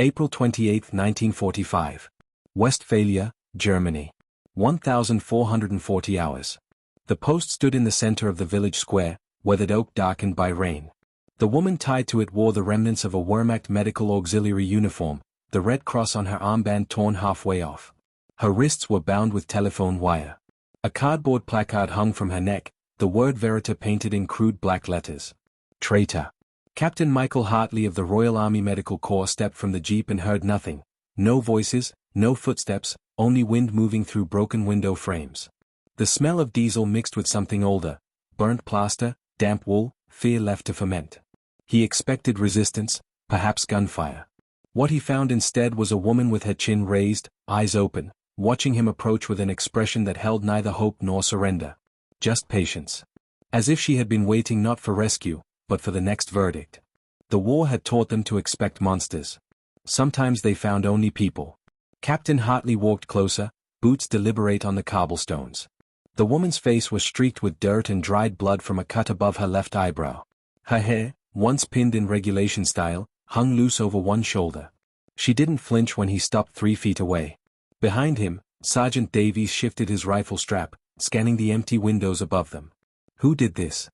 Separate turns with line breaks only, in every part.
April 28, 1945. Westphalia, Germany. 1,440 hours. The post stood in the center of the village square, weathered oak darkened by rain. The woman tied to it wore the remnants of a Wehrmacht medical auxiliary uniform, the red cross on her armband torn halfway off. Her wrists were bound with telephone wire. A cardboard placard hung from her neck, the word Verita painted in crude black letters. Traitor. Captain Michael Hartley of the Royal Army Medical Corps stepped from the jeep and heard nothing. No voices, no footsteps, only wind moving through broken window frames. The smell of diesel mixed with something older, burnt plaster, damp wool, fear left to ferment. He expected resistance, perhaps gunfire. What he found instead was a woman with her chin raised, eyes open, watching him approach with an expression that held neither hope nor surrender. Just patience. As if she had been waiting not for rescue, but for the next verdict. The war had taught them to expect monsters. Sometimes they found only people. Captain Hartley walked closer, boots deliberate on the cobblestones. The woman's face was streaked with dirt and dried blood from a cut above her left eyebrow. Her hair, once pinned in regulation style, hung loose over one shoulder. She didn't flinch when he stopped 3 feet away. Behind him, Sergeant Davies shifted his rifle strap, scanning the empty windows above them. Who did this?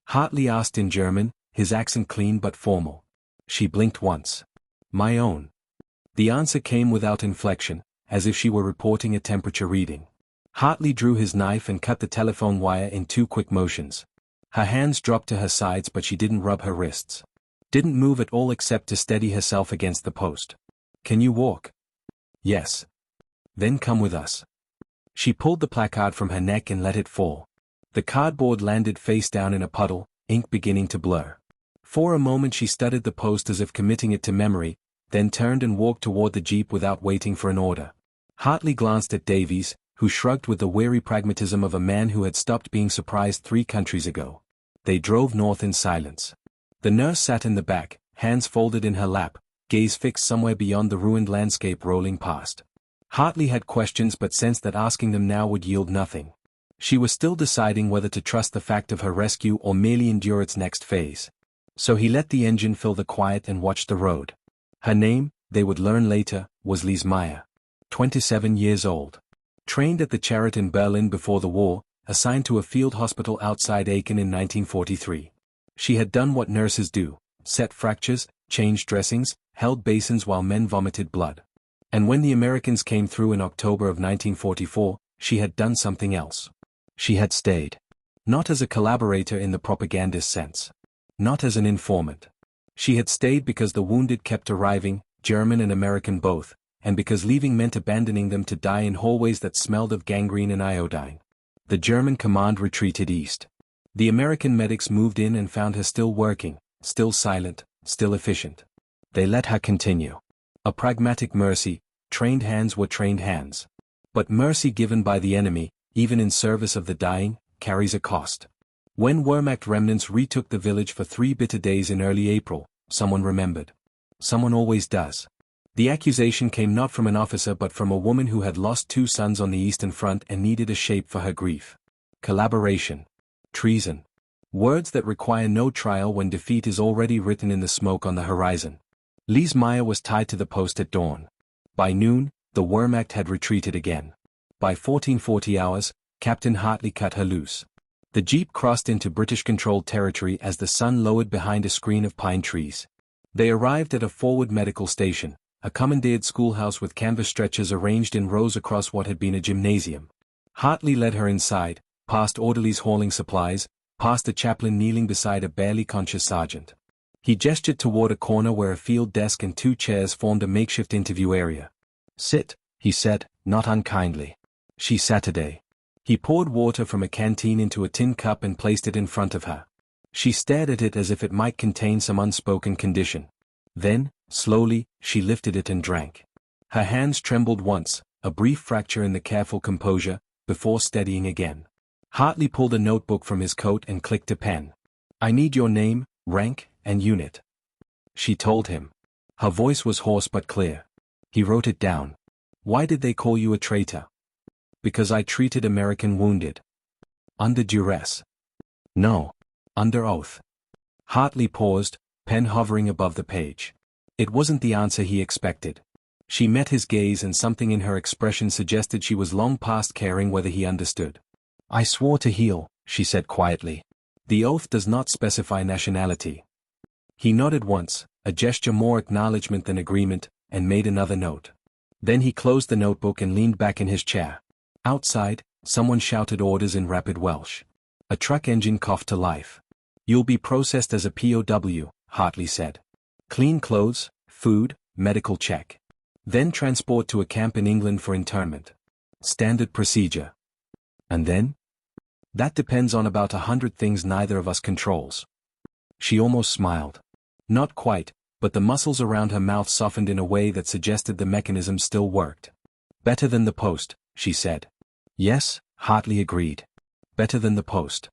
Hartley asked in German, his accent clean but formal. She blinked once. My own. The answer came without inflection, as if she were reporting a temperature reading. Hartley drew his knife and cut the telephone wire in 2 quick motions. Her hands dropped to her sides but she didn't rub her wrists. Didn't move at all except to steady herself against the post. Can you walk? Yes. Then come with us. She pulled the placard from her neck and let it fall. The cardboard landed face down in a puddle, ink beginning to blur. For a moment she studied the post as if committing it to memory, then turned and walked toward the jeep without waiting for an order. Hartley glanced at Davies, who shrugged with the weary pragmatism of a man who had stopped being surprised 3 countries ago. They drove north in silence. The nurse sat in the back, hands folded in her lap, gaze fixed somewhere beyond the ruined landscape rolling past. Hartley had questions but sensed that asking them now would yield nothing. She was still deciding whether to trust the fact of her rescue or merely endure its next phase. So he let the engine fill the quiet and watched the road. Her name, they would learn later, was Lise Meyer. 27 years old. Trained at the Charité in Berlin before the war, assigned to a field hospital outside Aachen in 1943. She had done what nurses do, set fractures, changed dressings, held basins while men vomited blood. And when the Americans came through in October of 1944, she had done something else. She had stayed. Not as a collaborator in the propagandist sense. Not as an informant. She had stayed because the wounded kept arriving, German and American both, and because leaving meant abandoning them to die in hallways that smelled of gangrene and iodine. The German command retreated east. The American medics moved in and found her still working, still silent, still efficient. They let her continue. A pragmatic mercy, trained hands were trained hands. But mercy given by the enemy, even in service of the dying, carries a cost. When Wehrmacht remnants retook the village for 3 bitter days in early April, someone remembered. Someone always does. The accusation came not from an officer but from a woman who had lost 2 sons on the Eastern Front and needed a shape for her grief. Collaboration. Treason. Words that require no trial when defeat is already written in the smoke on the horizon. Lise Meyer was tied to the post at dawn. By noon, the Wehrmacht had retreated again. By 1440 hours, Captain Hartley cut her loose. The jeep crossed into British-controlled territory as the sun lowered behind a screen of pine trees. They arrived at a forward medical station, a commandeered schoolhouse with canvas stretchers arranged in rows across what had been a gymnasium. Hartley led her inside, past orderlies hauling supplies, past a chaplain kneeling beside a barely conscious sergeant. He gestured toward a corner where a field desk and 2 chairs formed a makeshift interview area. Sit, he said, not unkindly. She sat today. He poured water from a canteen into a tin cup and placed it in front of her. She stared at it as if it might contain some unspoken condition. Then, slowly, she lifted it and drank. Her hands trembled once, a brief fracture in the careful composure, before steadying again. Hartley pulled a notebook from his coat and clicked a pen. I need your name, rank, and unit. She told him. Her voice was hoarse but clear. He wrote it down. Why did they call you a traitor? Because I treated American wounded. Under duress. No. Under oath. Hartley paused, pen hovering above the page. It wasn't the answer he expected. She met his gaze and something in her expression suggested she was long past caring whether he understood. "I swore to heal," she said quietly. "The oath does not specify nationality." He nodded once, a gesture more acknowledgement than agreement, and made another note. Then he closed the notebook and leaned back in his chair. Outside, someone shouted orders in rapid Welsh. A truck engine coughed to life. "You'll be processed as a POW, Hartley said. "Clean clothes, food, medical check. Then transport to a camp in England for internment. Standard procedure." "And then?" "That depends on about 100 things neither of us controls." She almost smiled. Not quite, but the muscles around her mouth softened in a way that suggested the mechanism still worked. "Better than the post," she said. "Yes," Hartley agreed. "Better than the post."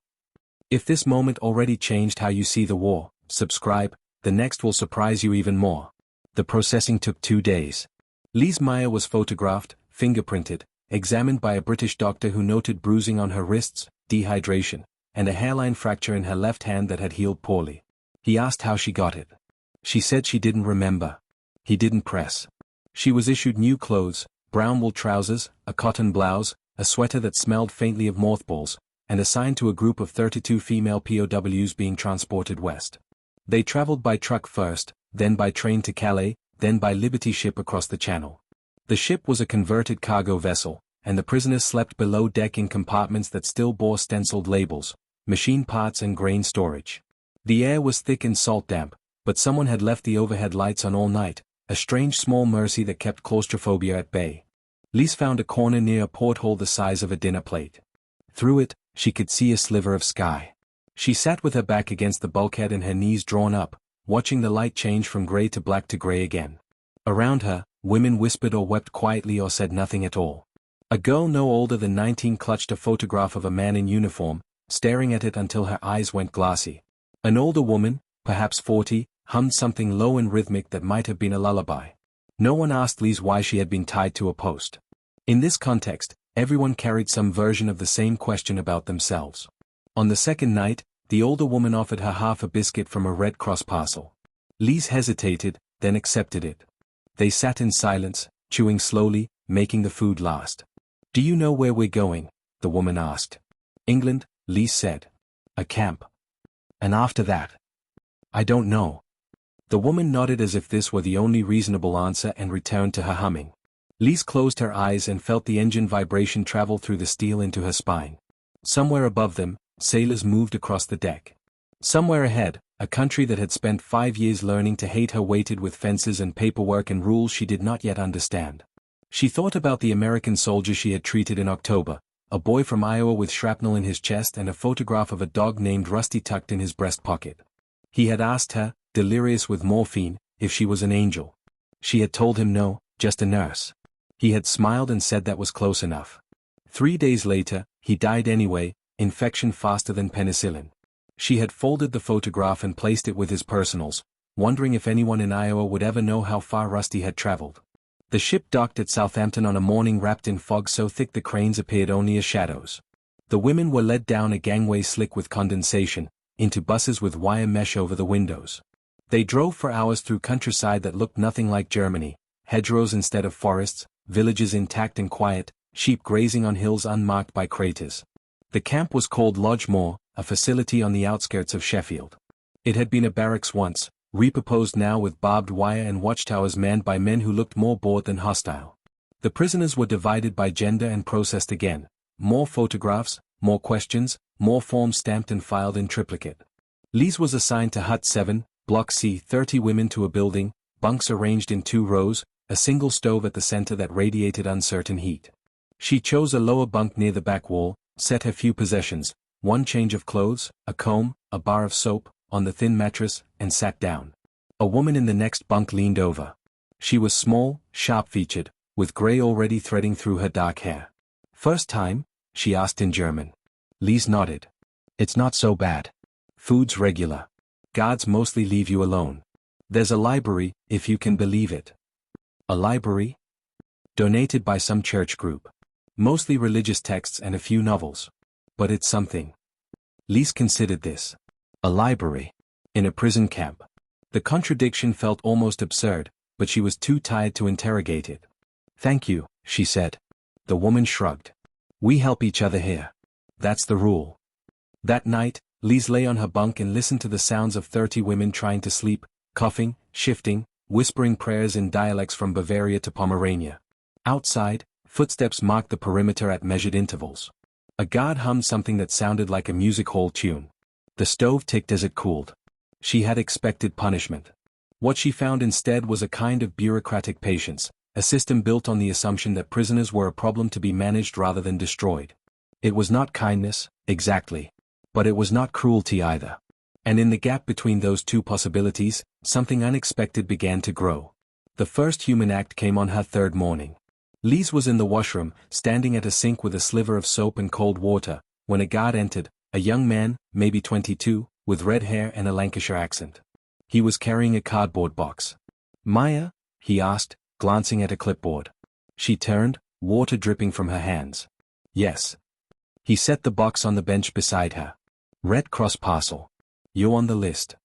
If this moment already changed how you see the war, subscribe, the next will surprise you even more. The processing took 2 days. Lise Meyer was photographed, fingerprinted, examined by a British doctor who noted bruising on her wrists, dehydration, and a hairline fracture in her left hand that had healed poorly. He asked how she got it. She said she didn't remember. He didn't press. She was issued new clothes, brown wool trousers, a cotton blouse, a sweater that smelled faintly of mothballs, and assigned to a group of 32 female POWs being transported west. They traveled by truck first, then by train to Calais, then by Liberty ship across the Channel. The ship was a converted cargo vessel, and the prisoners slept below deck in compartments that still bore stenciled labels, machine parts and grain storage. The air was thick and salt damp, but someone had left the overhead lights on all night, a strange small mercy that kept claustrophobia at bay. Lise found a corner near a porthole the size of a dinner plate. Through it, she could see a sliver of sky. She sat with her back against the bulkhead and her knees drawn up, watching the light change from gray to black to gray again. Around her, women whispered or wept quietly or said nothing at all. A girl no older than 19 clutched a photograph of a man in uniform, staring at it until her eyes went glassy. An older woman, perhaps 40, hummed something low and rhythmic that might have been a lullaby. No one asked Lise why she had been tied to a post. In this context, everyone carried some version of the same question about themselves. On the second night, the older woman offered her half a biscuit from a Red Cross parcel. Lise hesitated, then accepted it. They sat in silence, chewing slowly, making the food last. "Do you know where we're going?" the woman asked. "England," Lise said. "A camp. And after that?" "I don't know." The woman nodded as if this were the only reasonable answer and returned to her humming. Lise closed her eyes and felt the engine vibration travel through the steel into her spine. Somewhere above them, sailors moved across the deck. Somewhere ahead, a country that had spent 5 years learning to hate her waited with fences and paperwork and rules she did not yet understand. She thought about the American soldier she had treated in October, a boy from Iowa with shrapnel in his chest and a photograph of a dog named Rusty tucked in his breast pocket. He had asked her, delirious with morphine, if she was an angel. She had told him no, just a nurse. He had smiled and said that was close enough. 3 days later, he died anyway, infection faster than penicillin. She had folded the photograph and placed it with his personals, wondering if anyone in Iowa would ever know how far Rusty had traveled. The ship docked at Southampton on a morning wrapped in fog so thick the cranes appeared only as shadows. The women were led down a gangway slick with condensation, into buses with wire mesh over the windows. They drove for hours through countryside that looked nothing like Germany, hedgerows instead of forests, villages intact and quiet, sheep grazing on hills unmarked by craters. The camp was called Lodge Moor, a facility on the outskirts of Sheffield. It had been a barracks once, repurposed now with barbed wire and watchtowers manned by men who looked more bored than hostile. The prisoners were divided by gender and processed again. More photographs, more questions, more forms stamped and filed in triplicate. Lise was assigned to Hut 7, Block C, 30 women to a building, bunks arranged in 2 rows, a single stove at the center that radiated uncertain heat. She chose a lower bunk near the back wall, set her few possessions, 1 change of clothes, a comb, a bar of soap, on the thin mattress, and sat down. A woman in the next bunk leaned over. She was small, sharp-featured, with gray already threading through her dark hair. "First time?" she asked in German. Lise nodded. "It's not so bad. Food's regular. Guards mostly leave you alone. There's a library, if you can believe it." "A library?" "Donated by some church group. Mostly religious texts and a few novels. But it's something." Lise considered this. A library. In a prison camp. The contradiction felt almost absurd, but she was too tired to interrogate it. "Thank you," she said. The woman shrugged. "We help each other here. That's the rule." That night, Lise lay on her bunk and listened to the sounds of 30 women trying to sleep, coughing, shifting, whispering prayers in dialects from Bavaria to Pomerania. Outside, footsteps marked the perimeter at measured intervals. A guard hummed something that sounded like a music hall tune. The stove ticked as it cooled. She had expected punishment. What she found instead was a kind of bureaucratic patience, a system built on the assumption that prisoners were a problem to be managed rather than destroyed. It was not kindness, exactly. But it was not cruelty either. And in the gap between those two possibilities, something unexpected began to grow. The first human act came on her third morning. Lise was in the washroom, standing at a sink with a sliver of soap and cold water, when a guard entered, a young man, maybe 22, with red hair and a Lancashire accent. He was carrying a cardboard box. "Maya?" he asked, glancing at a clipboard. She turned, water dripping from her hands. "Yes." He set the box on the bench beside her. "Red Cross parcel. You're on the list."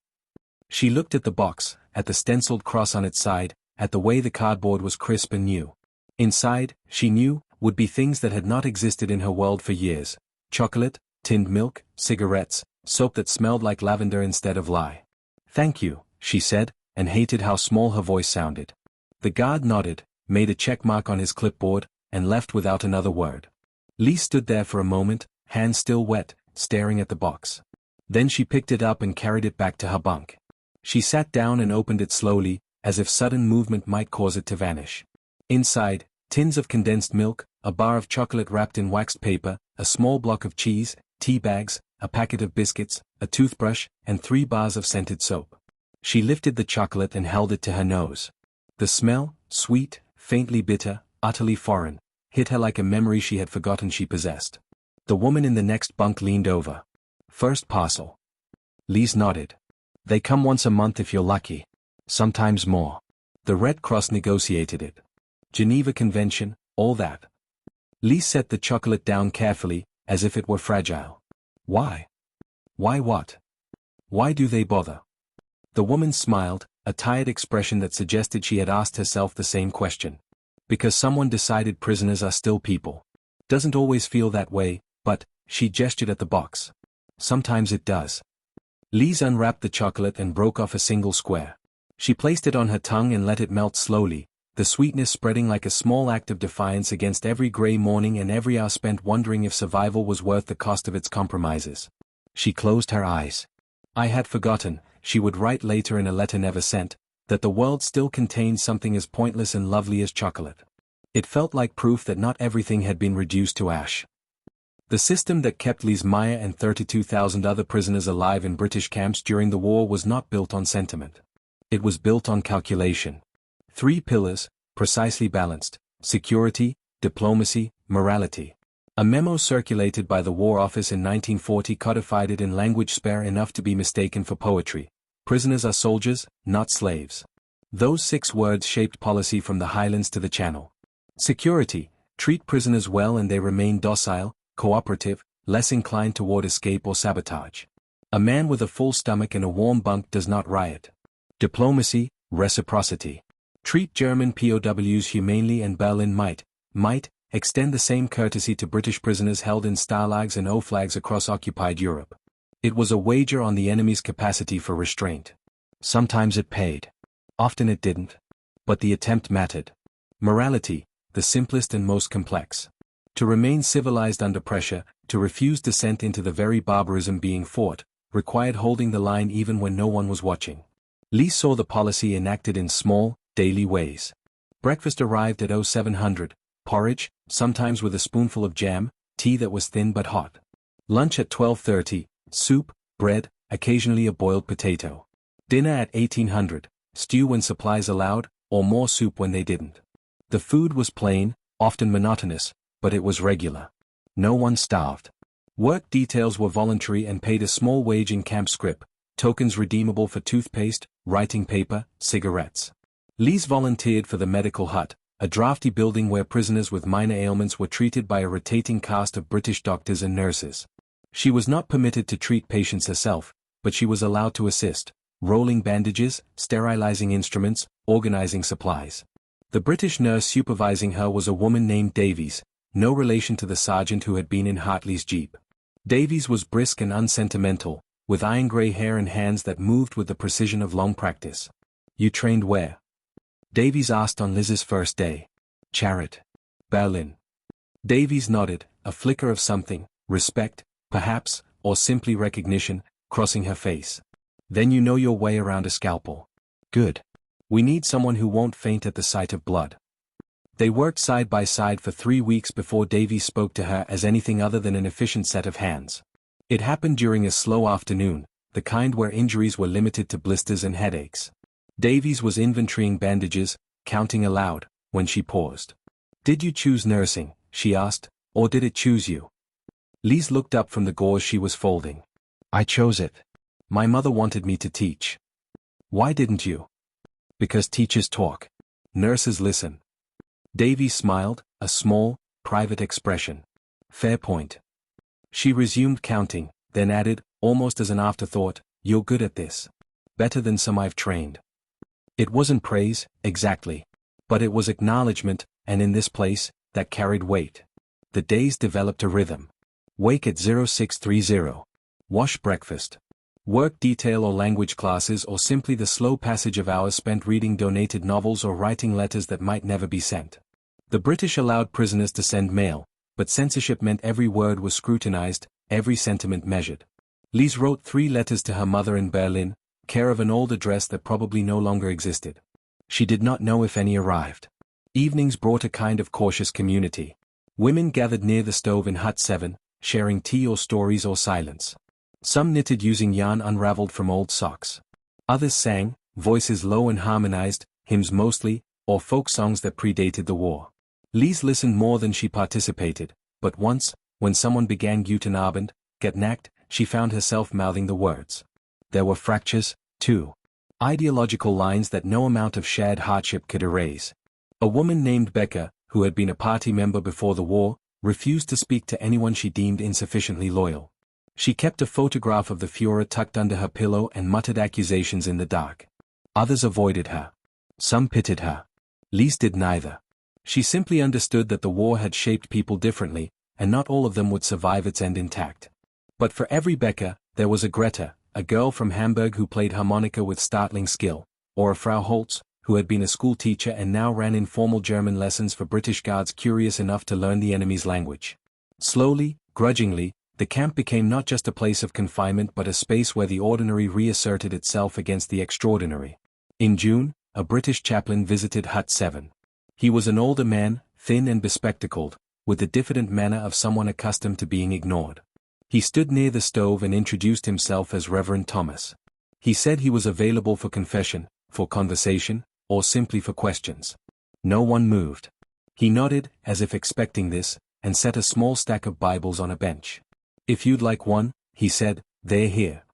She looked at the box, at the stenciled cross on its side, at the way the cardboard was crisp and new. Inside, she knew, would be things that had not existed in her world for years: chocolate, tinned milk, cigarettes, soap that smelled like lavender instead of lye. "Thank you," she said, and hated how small her voice sounded. The guard nodded, made a check mark on his clipboard, and left without another word. Lise stood there for a moment, hands still wet, staring at the box. Then she picked it up and carried it back to her bunk. She sat down and opened it slowly, as if sudden movement might cause it to vanish. Inside, tins of condensed milk, a bar of chocolate wrapped in waxed paper, a small block of cheese, tea bags, a packet of biscuits, a toothbrush, and 3 bars of scented soap. She lifted the chocolate and held it to her nose. The smell, sweet, faintly bitter, utterly foreign, hit her like a memory she had forgotten she possessed. The woman in the next bunk leaned over. "First parcel." Lise nodded. "They come once a month if you're lucky. Sometimes more. The Red Cross negotiated it. Geneva Convention, all that." Lise set the chocolate down carefully, as if it were fragile. "Why? Why what? Why do they bother?" The woman smiled, a tired expression that suggested she had asked herself the same question. "Because someone decided prisoners are still people. Doesn't always feel that way, but," she gestured at the box. "Sometimes it does." Lise unwrapped the chocolate and broke off a single square. She placed it on her tongue and let it melt slowly, the sweetness spreading like a small act of defiance against every grey morning and every hour spent wondering if survival was worth the cost of its compromises. She closed her eyes. "I had forgotten," she would write later in a letter never sent, "that the world still contained something as pointless and lovely as chocolate." It felt like proof that not everything had been reduced to ash. The system that kept Lise Meyer and 32,000 other prisoners alive in British camps during the war was not built on sentiment. It was built on calculation. 3 pillars, precisely balanced: security, diplomacy, morality. A memo circulated by the War Office in 1940 codified it in language spare enough to be mistaken for poetry. "Prisoners are soldiers, not slaves." Those 6 words shaped policy from the Highlands to the Channel. Security: treat prisoners well and they remain docile, cooperative, less inclined toward escape or sabotage. A man with a full stomach and a warm bunk does not riot. Diplomacy: reciprocity. Treat German POWs humanely and Berlin might extend the same courtesy to British prisoners held in stalags and oflags across occupied Europe. It was a wager on the enemy's capacity for restraint. Sometimes it paid. Often it didn't. But the attempt mattered. Morality: the simplest and most complex. To remain civilized under pressure, to refuse descent into the very barbarism being fought, required holding the line even when no one was watching. Lise saw the policy enacted in small, daily ways. Breakfast arrived at 0700, porridge, sometimes with a spoonful of jam, tea that was thin but hot. Lunch at 12:30, soup, bread, occasionally a boiled potato. Dinner at 1800, stew when supplies allowed, or more soup when they didn't. The food was plain, often monotonous, but it was regular. No one starved. Work details were voluntary and paid a small wage in camp scrip, tokens redeemable for toothpaste, writing paper, cigarettes. Lise volunteered for the medical hut, a drafty building where prisoners with minor ailments were treated by a rotating cast of British doctors and nurses. She was not permitted to treat patients herself, but she was allowed to assist, rolling bandages, sterilizing instruments, organizing supplies. The British nurse supervising her was a woman named Davies, no relation to the sergeant who had been in Hartley's jeep. Davies was brisk and unsentimental, with iron-grey hair and hands that moved with the precision of long practice. "You trained where?" Davies asked on Liz's first day. "Charlotte. Berlin." Davies nodded, a flicker of something, respect, perhaps, or simply recognition, crossing her face. "Then you know your way around a scalpel. Good. We need someone who won't faint at the sight of blood." They worked side by side for 3 weeks before Davies spoke to her as anything other than an efficient set of hands. It happened during a slow afternoon, the kind where injuries were limited to blisters and headaches. Davies was inventorying bandages, counting aloud, when she paused. "Did you choose nursing," she asked, "or did it choose you?" Liz looked up from the gauze she was folding. "I chose it. My mother wanted me to teach." "Why didn't you?" "Because teachers talk. Nurses listen." Davies smiled, a small, private expression. "Fair point." She resumed counting, then added, almost as an afterthought, "You're good at this. Better than some I've trained." It wasn't praise, exactly. But it was acknowledgement, and in this place, that carried weight. The days developed a rhythm. Wake at 0630. Wash breakfast. Work detail or language classes or simply the slow passage of hours spent reading donated novels or writing letters that might never be sent. The British allowed prisoners to send mail, but censorship meant every word was scrutinized, every sentiment measured. Liz wrote 3 letters to her mother in Berlin, care of an old address that probably no longer existed. She did not know if any arrived. Evenings brought a kind of cautious community. Women gathered near the stove in Hut 7, sharing tea or stories or silence. Some knitted using yarn unraveled from old socks. Others sang, voices low and harmonized, hymns mostly, or folk songs that predated the war. Liz listened more than she participated, but once, when someone began Guten Abend, Get Nacht, she found herself mouthing the words. There were fractures, too. Ideological lines that no amount of shared hardship could erase. A woman named Becca, who had been a party member before the war, refused to speak to anyone she deemed insufficiently loyal. She kept a photograph of the Führer tucked under her pillow and muttered accusations in the dark. Others avoided her. Some pitied her. Liz did neither. She simply understood that the war had shaped people differently, and not all of them would survive its end intact. But for every Becca, there was a Greta, a girl from Hamburg who played harmonica with startling skill, or a Frau Holtz, who had been a school teacher and now ran informal German lessons for British guards curious enough to learn the enemy's language. Slowly, grudgingly, the camp became not just a place of confinement but a space where the ordinary reasserted itself against the extraordinary. In June, a British chaplain visited Hut 7. He was an older man, thin and bespectacled, with the diffident manner of someone accustomed to being ignored. He stood near the stove and introduced himself as Reverend Thomas. He said he was available for confession, for conversation, or simply for questions. No one moved. He nodded, as if expecting this, and set a small stack of Bibles on a bench. "If you'd like one," he said, "they're here."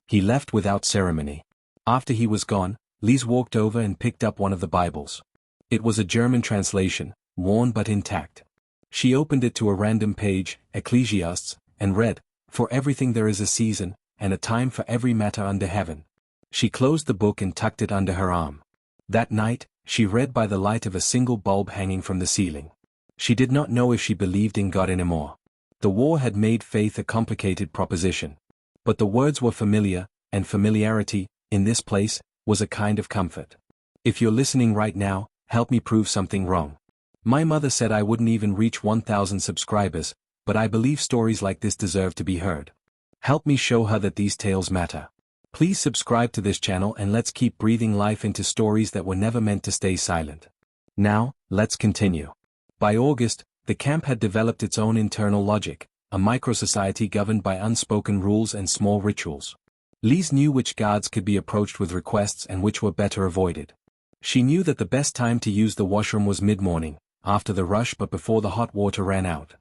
He left without ceremony. After he was gone, Liz walked over and picked up one of the Bibles. It was a German translation, worn but intact. She opened it to a random page, Ecclesiastes, and read, "For everything there is a season, and a time for every matter under heaven." She closed the book and tucked it under her arm. That night, she read by the light of a single bulb hanging from the ceiling. She did not know if she believed in God anymore. The war had made faith a complicated proposition. But the words were familiar, and familiarity, in this place, was a kind of comfort. If you're listening right now, help me prove something wrong. My mother said I wouldn't even reach 1,000 subscribers, but I believe stories like this deserve to be heard. Help me show her that these tales matter. Please subscribe to this channel and let's keep breathing life into stories that were never meant to stay silent. Now, let's continue. By August, the camp had developed its own internal logic, a micro-society governed by unspoken rules and small rituals. Liz knew which guards could be approached with requests and which were better avoided. She knew that the best time to use the washroom was mid-morning, after the rush but before the hot water ran out.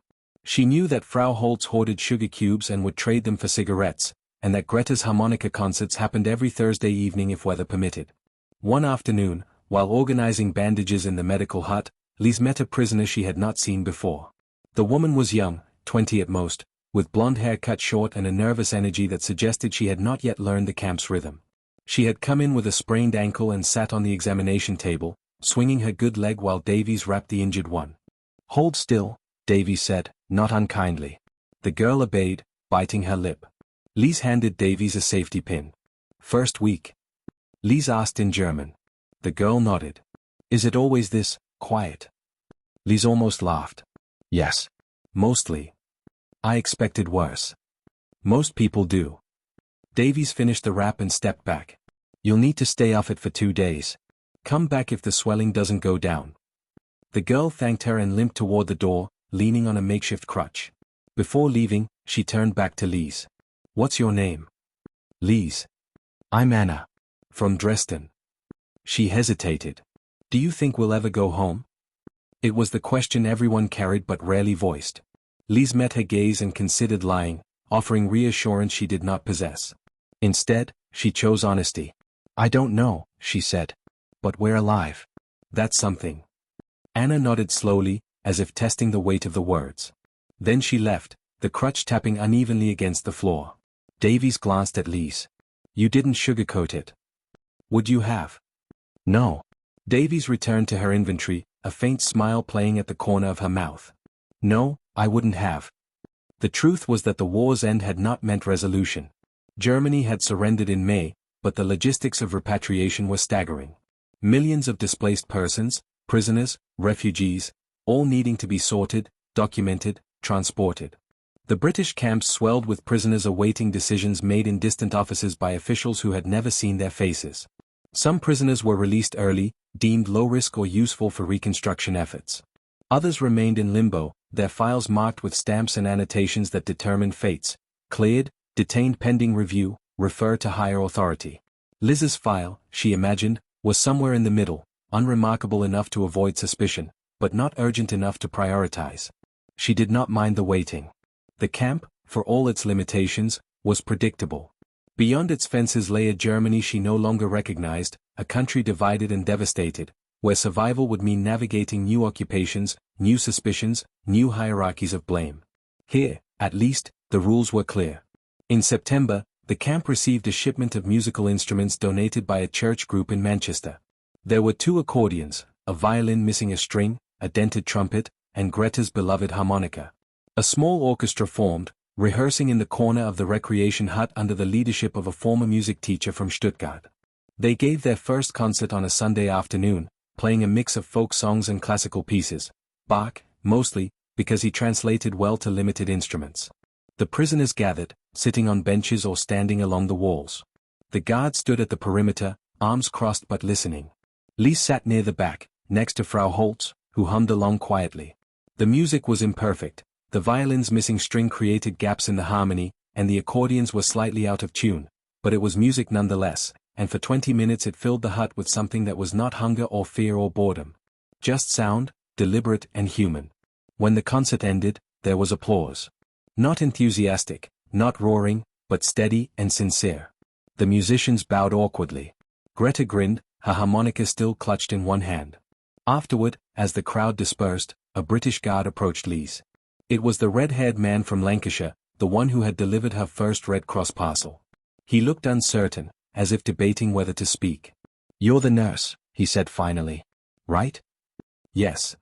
She knew that Frau Holtz hoarded sugar cubes and would trade them for cigarettes, and that Greta's harmonica concerts happened every Thursday evening if weather permitted. One afternoon, while organizing bandages in the medical hut, Liz met a prisoner she had not seen before. The woman was young, 20 at most, with blonde hair cut short and a nervous energy that suggested she had not yet learned the camp's rhythm. She had come in with a sprained ankle and sat on the examination table, swinging her good leg while Davies wrapped the injured one. "Hold still," Davies said, not unkindly. The girl obeyed, biting her lip. Lise handed Davies a safety pin. "First week?" Lise asked in German. The girl nodded. "Is it always this quiet?" Lise almost laughed. "Yes. Mostly. I expected worse. Most people do." Davies finished the wrap and stepped back. "You'll need to stay off it for 2 days. Come back if the swelling doesn't go down." The girl thanked her and limped toward the door, leaning on a makeshift crutch. Before leaving, she turned back to Lise. "What's your name?" "Lise. I'm Anna. From Dresden." She hesitated. "Do you think we'll ever go home?" It was the question everyone carried but rarely voiced. Lise met her gaze and considered lying, offering reassurance she did not possess. Instead, she chose honesty. "I don't know," she said. "But we're alive. That's something." Anna nodded slowly, as if testing the weight of the words. Then she left, the crutch tapping unevenly against the floor. Davies glanced at Lise. "You didn't sugarcoat it. Would you have?" "No." Davies returned to her inventory, a faint smile playing at the corner of her mouth. "No, I wouldn't have." The truth was that the war's end had not meant resolution. Germany had surrendered in May, but the logistics of repatriation were staggering. Millions of displaced persons, prisoners, refugees, all needing to be sorted, documented, transported. The British camps swelled with prisoners awaiting decisions made in distant offices by officials who had never seen their faces. Some prisoners were released early, deemed low risk or useful for reconstruction efforts. Others remained in limbo, their files marked with stamps and annotations that determined fates: cleared, detained pending review, refer to higher authority. Liz's file, she imagined, was somewhere in the middle, unremarkable enough to avoid suspicion, but not urgent enough to prioritize. She did not mind the waiting. The camp, for all its limitations, was predictable. Beyond its fences lay a Germany she no longer recognized, a country divided and devastated, where survival would mean navigating new occupations, new suspicions, new hierarchies of blame. Here, at least, the rules were clear. In September, the camp received a shipment of musical instruments donated by a church group in Manchester. There were 2 accordions, a violin missing a string, a dented trumpet, and Greta's beloved harmonica. A small orchestra formed, rehearsing in the corner of the recreation hut under the leadership of a former music teacher from Stuttgart. They gave their first concert on a Sunday afternoon, playing a mix of folk songs and classical pieces, Bach, mostly, because he translated well to limited instruments. The prisoners gathered, sitting on benches or standing along the walls. The guards stood at the perimeter, arms crossed but listening. Lise sat near the back, next to Frau Holtz, who hummed along quietly. The music was imperfect. The violin's missing string created gaps in the harmony, and the accordions were slightly out of tune, but it was music nonetheless, and for 20 minutes it filled the hut with something that was not hunger or fear or boredom. Just sound, deliberate and human. When the concert ended, there was applause. Not enthusiastic, not roaring, but steady and sincere. The musicians bowed awkwardly. Greta grinned, her harmonica still clutched in one hand. Afterward, as the crowd dispersed, a British guard approached Lise. It was the red-haired man from Lancashire, the one who had delivered her first Red Cross parcel. He looked uncertain, as if debating whether to speak. "You're the nurse," he said finally. "Right?" "Yes."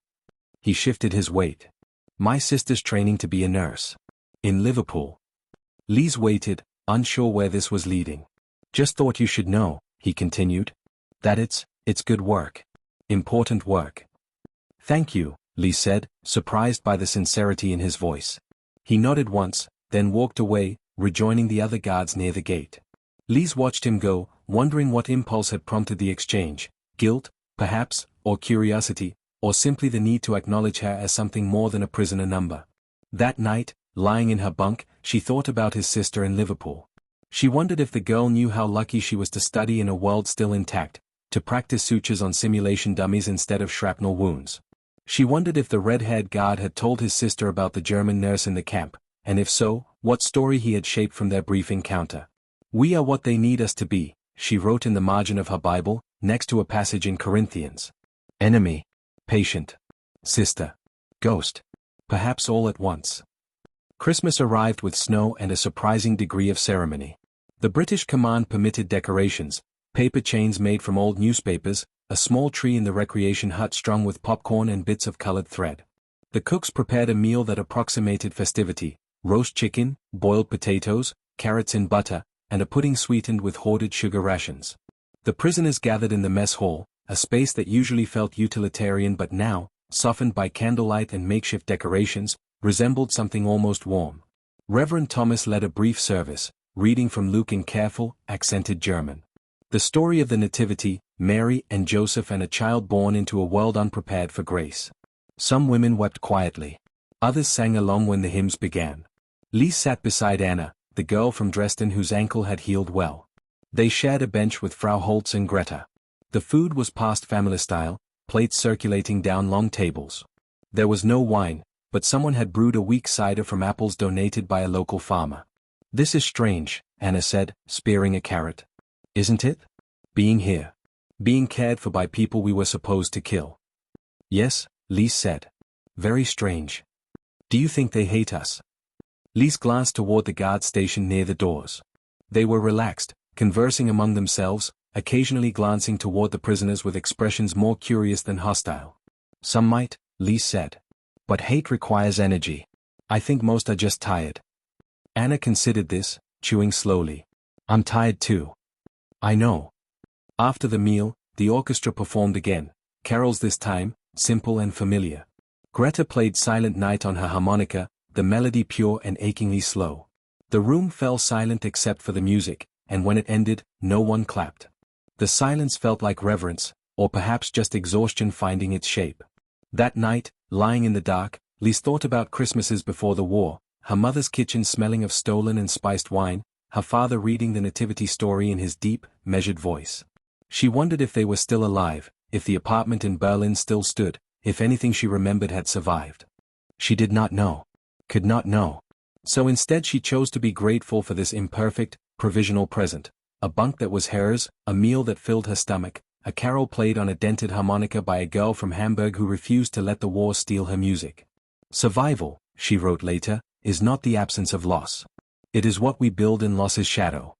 He shifted his weight. "My sister's training to be a nurse. In Liverpool." Lise waited, unsure where this was leading. "Just thought you should know," he continued. "That it's good work. Important work." "Thank you," Lise said, surprised by the sincerity in his voice. He nodded once, then walked away, rejoining the other guards near the gate. Lise watched him go, wondering what impulse had prompted the exchange: guilt, perhaps, or curiosity, or simply the need to acknowledge her as something more than a prisoner number. That night, lying in her bunk, she thought about his sister in Liverpool. She wondered if the girl knew how lucky she was to study in a world still intact, to practice sutures on simulation dummies instead of shrapnel wounds. She wondered if the red-haired guard had told his sister about the German nurse in the camp, and if so, what story he had shaped from their brief encounter. "We are what they need us to be," she wrote in the margin of her Bible, next to a passage in Corinthians. Enemy, patient, sister, ghost, perhaps all at once. Christmas arrived with snow and a surprising degree of ceremony. The British command permitted decorations, paper chains made from old newspapers, a small tree in the recreation hut strung with popcorn and bits of colored thread. The cooks prepared a meal that approximated festivity: roast chicken, boiled potatoes, carrots in butter, and a pudding sweetened with hoarded sugar rations. The prisoners gathered in the mess hall, a space that usually felt utilitarian but now, softened by candlelight and makeshift decorations, resembled something almost warm. Reverend Thomas led a brief service, reading from Luke in careful, accented German. The story of the Nativity, Mary and Joseph and a child born into a world unprepared for grace. Some women wept quietly. Others sang along when the hymns began. Lise sat beside Anna, the girl from Dresden whose ankle had healed well. They shared a bench with Frau Holtz and Greta. The food was passed family style, plates circulating down long tables. There was no wine, but someone had brewed a weak cider from apples donated by a local farmer. "This is strange," Anna said, spearing a carrot. "Isn't it? Being here. Being cared for by people we were supposed to kill." "Yes," Lise said. "Very strange. Do you think they hate us?" Lise glanced toward the guard station near the doors. They were relaxed, conversing among themselves, occasionally glancing toward the prisoners with expressions more curious than hostile. "Some might," Lise said. "But hate requires energy. I think most are just tired." Anna considered this, chewing slowly. "I'm tired too." "I know." After the meal, the orchestra performed again, carols this time, simple and familiar. Greta played Silent Night on her harmonica, the melody pure and achingly slow. The room fell silent except for the music, and when it ended, no one clapped. The silence felt like reverence, or perhaps just exhaustion finding its shape. That night, lying in the dark, Lise thought about Christmases before the war, her mother's kitchen smelling of stolen and spiced wine, her father reading the nativity story in his deep, measured voice. She wondered if they were still alive, if the apartment in Berlin still stood, if anything she remembered had survived. She did not know. Could not know. So instead she chose to be grateful for this imperfect, provisional present. A bunk that was hers, a meal that filled her stomach, a carol played on a dented harmonica by a girl from Hamburg who refused to let the war steal her music. "Survival," she wrote later, "is not the absence of loss. It is what we build in loss's shadow."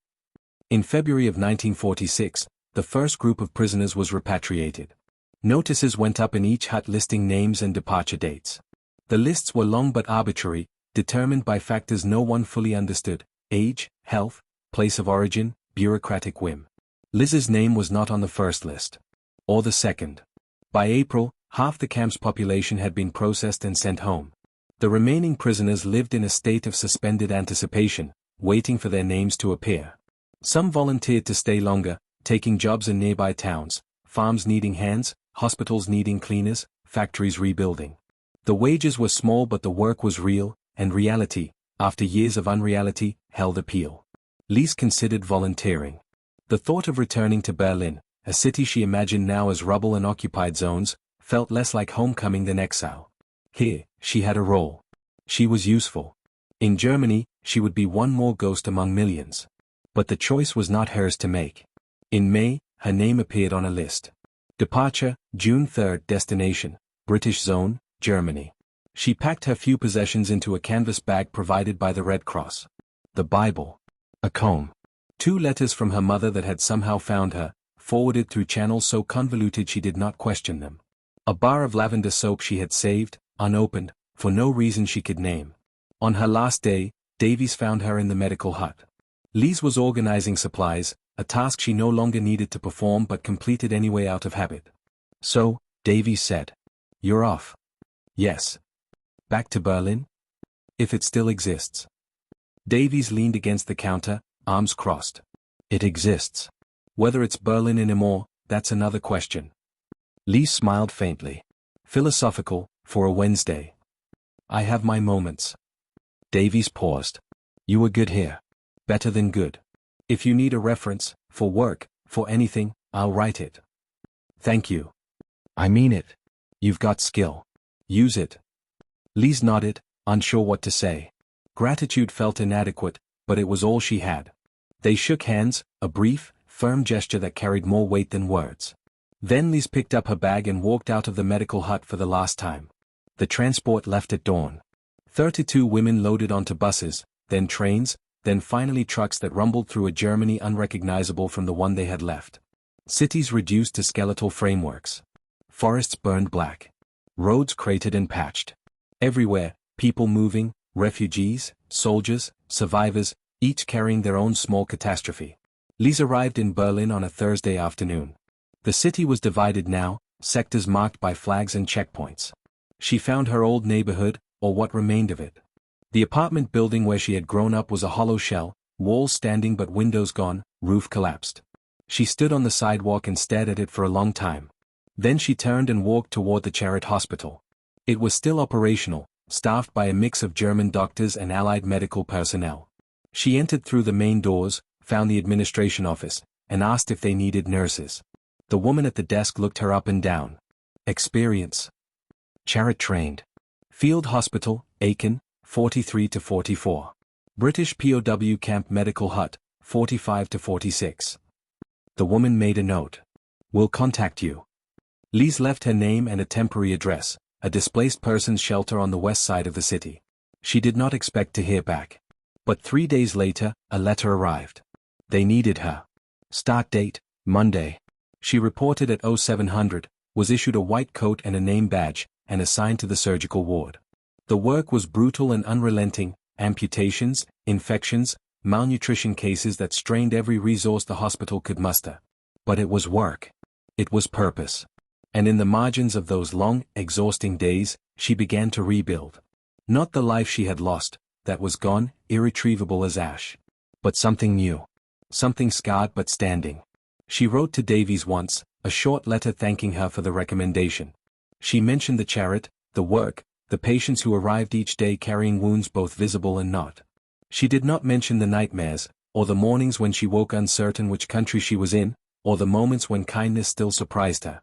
In February of 1946, the first group of prisoners was repatriated. Notices went up in each hut listing names and departure dates. The lists were long but arbitrary, determined by factors no one fully understood: age, health, place of origin, bureaucratic whim. Liz's name was not on the first list. Or the second. By April, half the camp's population had been processed and sent home. The remaining prisoners lived in a state of suspended anticipation, waiting for their names to appear. Some volunteered to stay longer, taking jobs in nearby towns, farms needing hands, hospitals needing cleaners, factories rebuilding. The wages were small but the work was real, and reality, after years of unreality, held appeal. Lise considered volunteering. The thought of returning to Berlin, a city she imagined now as rubble and occupied zones, felt less like homecoming than exile. Here, she had a role. She was useful. In Germany, she would be one more ghost among millions. But the choice was not hers to make. In May, her name appeared on a list. Departure, June 3, destination, British Zone, Germany. She packed her few possessions into a canvas bag provided by the Red Cross. The Bible. A comb. 2 letters from her mother that had somehow found her, forwarded through channels so convoluted she did not question them. A bar of lavender soap she had saved, unopened, for no reason she could name. On her last day, Davies found her in the medical hut. Lise was organizing supplies, a task she no longer needed to perform but completed anyway out of habit. "So," Davies said. "You're off." "Yes." "Back to Berlin?" "If it still exists." Davies leaned against the counter, arms crossed. "It exists. Whether it's Berlin anymore, that's another question." Lise smiled faintly. Philosophical, for a Wednesday. "I have my moments." Davies paused. "You were good here. Better than good. If you need a reference, for work, for anything, I'll write it." "Thank you." "I mean it. You've got skill. Use it." Lise nodded, unsure what to say. Gratitude felt inadequate, but it was all she had. They shook hands, a brief, firm gesture that carried more weight than words. Then Lise picked up her bag and walked out of the medical hut for the last time. The transport left at dawn. 32 women loaded onto buses, then trains, then finally trucks that rumbled through a Germany unrecognizable from the one they had left. Cities reduced to skeletal frameworks. Forests burned black. Roads cratered and patched. Everywhere, people moving, refugees, soldiers, survivors, each carrying their own small catastrophe. Lise arrived in Berlin on a Thursday afternoon. The city was divided now, sectors marked by flags and checkpoints. She found her old neighborhood, or what remained of it. The apartment building where she had grown up was a hollow shell, walls standing but windows gone, roof collapsed. She stood on the sidewalk and stared at it for a long time. Then she turned and walked toward the Charite Hospital. It was still operational, staffed by a mix of German doctors and allied medical personnel. She entered through the main doors, found the administration office, and asked if they needed nurses. The woman at the desk looked her up and down. Experience. Charite trained. Field Hospital, Aachen, 43 to 44. British POW Camp Medical Hut, 45 to 46. The woman made a note. We'll contact you. Lise left her name and a temporary address, a displaced persons shelter on the west side of the city. She did not expect to hear back. But 3 days later, a letter arrived. They needed her. Start date, Monday. She reported at 0700, was issued a white coat and a name badge, and assigned to the surgical ward. The work was brutal and unrelenting, amputations, infections, malnutrition cases that strained every resource the hospital could muster. But it was work. It was purpose. And in the margins of those long, exhausting days, she began to rebuild. Not the life she had lost, that was gone, irretrievable as ash. But something new. Something scarred but standing. She wrote to Davies once, a short letter thanking her for the recommendation. She mentioned the Charite, the work, the patients who arrived each day carrying wounds both visible and not. She did not mention the nightmares, or the mornings when she woke uncertain which country she was in, or the moments when kindness still surprised her.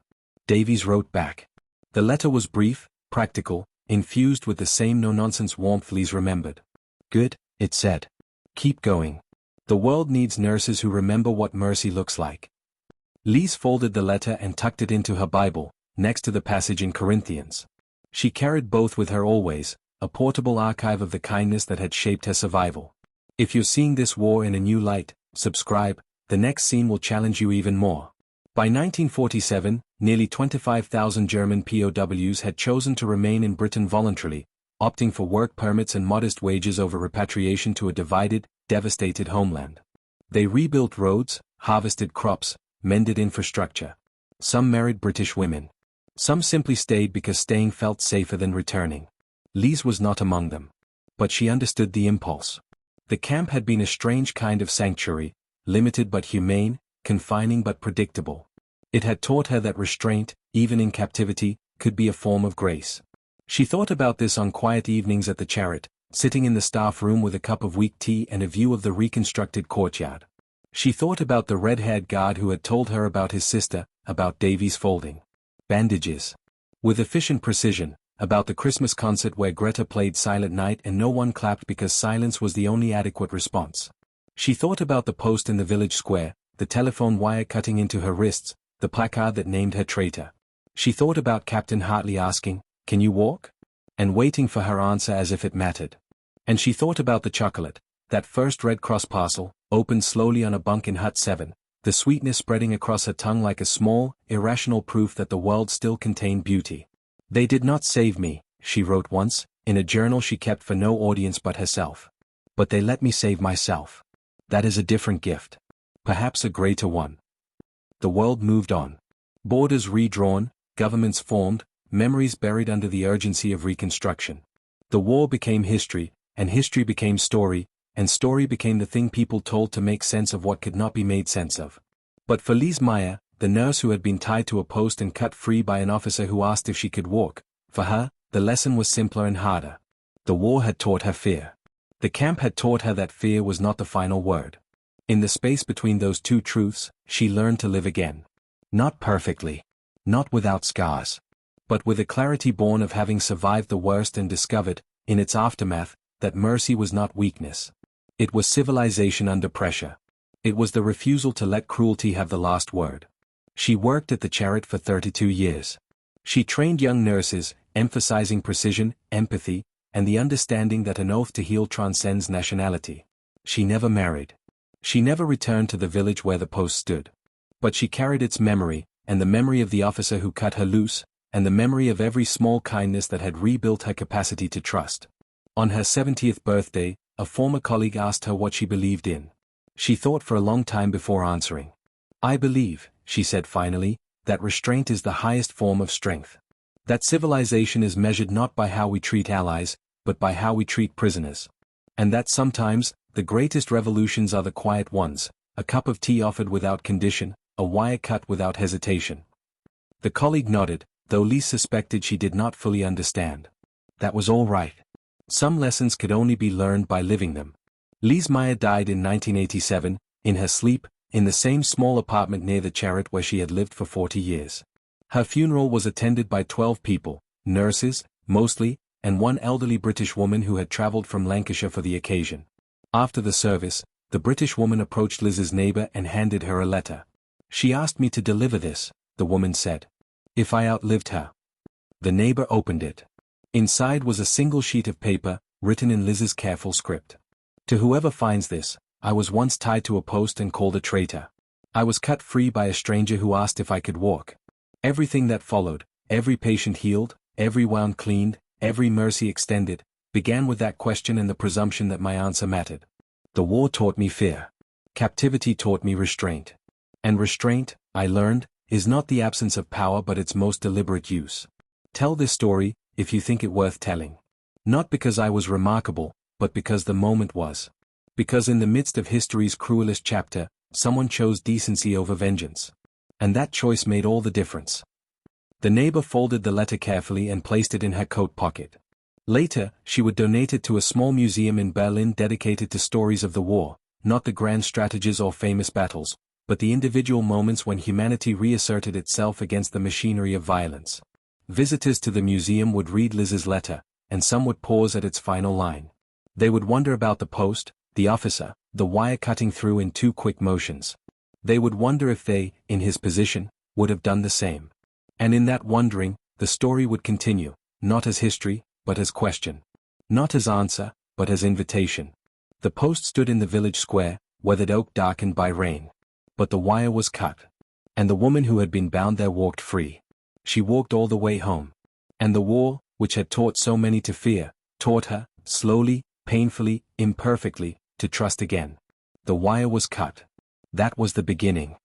Davies wrote back. The letter was brief, practical, infused with the same no-nonsense warmth Lise remembered. Good, it said. Keep going. The world needs nurses who remember what mercy looks like. Lise folded the letter and tucked it into her Bible, next to the passage in Corinthians. She carried both with her always, a portable archive of the kindness that had shaped her survival. If you're seeing this war in a new light, subscribe, the next scene will challenge you even more. By 1947, nearly 25,000 German POWs had chosen to remain in Britain voluntarily, opting for work permits and modest wages over repatriation to a divided, devastated homeland. They rebuilt roads, harvested crops, mended infrastructure. Some married British women. Some simply stayed because staying felt safer than returning. Lise was not among them. But she understood the impulse. The camp had been a strange kind of sanctuary, limited but humane, confining but predictable. It had taught her that restraint, even in captivity, could be a form of grace. She thought about this on quiet evenings at the Charite, sitting in the staff room with a cup of weak tea and a view of the reconstructed courtyard. She thought about the red-haired guard who had told her about his sister, about Davies folding bandages with efficient precision, about the Christmas concert where Greta played Silent Night and no one clapped because silence was the only adequate response. She thought about the post in the village square, the telephone wire cutting into her wrists, the placard that named her traitor. She thought about Captain Hartley asking, "Can you walk?" and waiting for her answer as if it mattered. And she thought about the chocolate, that first Red Cross parcel, opened slowly on a bunk in Hut 7, the sweetness spreading across her tongue like a small, irrational proof that the world still contained beauty. "They did not save me," she wrote once, in a journal she kept for no audience but herself. "But they let me save myself. That is a different gift. Perhaps a greater one." The world moved on. Borders redrawn, governments formed, memories buried under the urgency of reconstruction. The war became history, and history became story, and story became the thing people told to make sense of what could not be made sense of. But for Lise Meyer, the nurse who had been tied to a post and cut free by an officer who asked if she could walk, for her, the lesson was simpler and harder. The war had taught her fear. The camp had taught her that fear was not the final word. In the space between those two truths, she learned to live again. Not perfectly. Not without scars. But with a clarity born of having survived the worst and discovered, in its aftermath, that mercy was not weakness. It was civilization under pressure. It was the refusal to let cruelty have the last word. She worked at the Charite for 32 years. She trained young nurses, emphasizing precision, empathy, and the understanding that an oath to heal transcends nationality. She never married. She never returned to the village where the post stood. But she carried its memory, and the memory of the officer who cut her loose, and the memory of every small kindness that had rebuilt her capacity to trust. On her 70th birthday, a former colleague asked her what she believed in. She thought for a long time before answering. "I believe," she said finally, "that restraint is the highest form of strength. That civilization is measured not by how we treat allies, but by how we treat prisoners. And that sometimes, the greatest revolutions are the quiet ones, a cup of tea offered without condition, a wire cut without hesitation." The colleague nodded, though Lise suspected she did not fully understand. That was all right. Some lessons could only be learned by living them. Lise Meyer died in 1987, in her sleep, in the same small apartment near the Chariot where she had lived for 40 years. Her funeral was attended by 12 people, nurses, mostly, and one elderly British woman who had travelled from Lancashire for the occasion. After the service, the British woman approached Liz's neighbour and handed her a letter. "She asked me to deliver this," the woman said. "If I outlived her." The neighbour opened it. Inside was a single sheet of paper, written in Liz's careful script. "To whoever finds this, I was once tied to a post and called a traitor. I was cut free by a stranger who asked if I could walk. Everything that followed, every patient healed, every wound cleaned, every mercy extended, began with that question and the presumption that my answer mattered. The war taught me fear. Captivity taught me restraint. And restraint, I learned, is not the absence of power but its most deliberate use. Tell this story, if you think it worth telling. Not because I was remarkable, but because the moment was. Because in the midst of history's cruelest chapter, someone chose decency over vengeance. And that choice made all the difference." The neighbor folded the letter carefully and placed it in her coat pocket. Later, she would donate it to a small museum in Berlin dedicated to stories of the war, not the grand strategies or famous battles, but the individual moments when humanity reasserted itself against the machinery of violence. Visitors to the museum would read Liz's letter, and some would pause at its final line. They would wonder about the post, the officer, the wire cutting through in 2 quick motions. They would wonder if they, in his position, would have done the same. And in that wondering, the story would continue, not as history, but as question. Not as answer, but as invitation. The post stood in the village square, weathered oak darkened by rain. But the wire was cut. And the woman who had been bound there walked free. She walked all the way home. And the war, which had taught so many to fear, taught her, slowly, painfully, imperfectly, to trust again. The wire was cut. That was the beginning.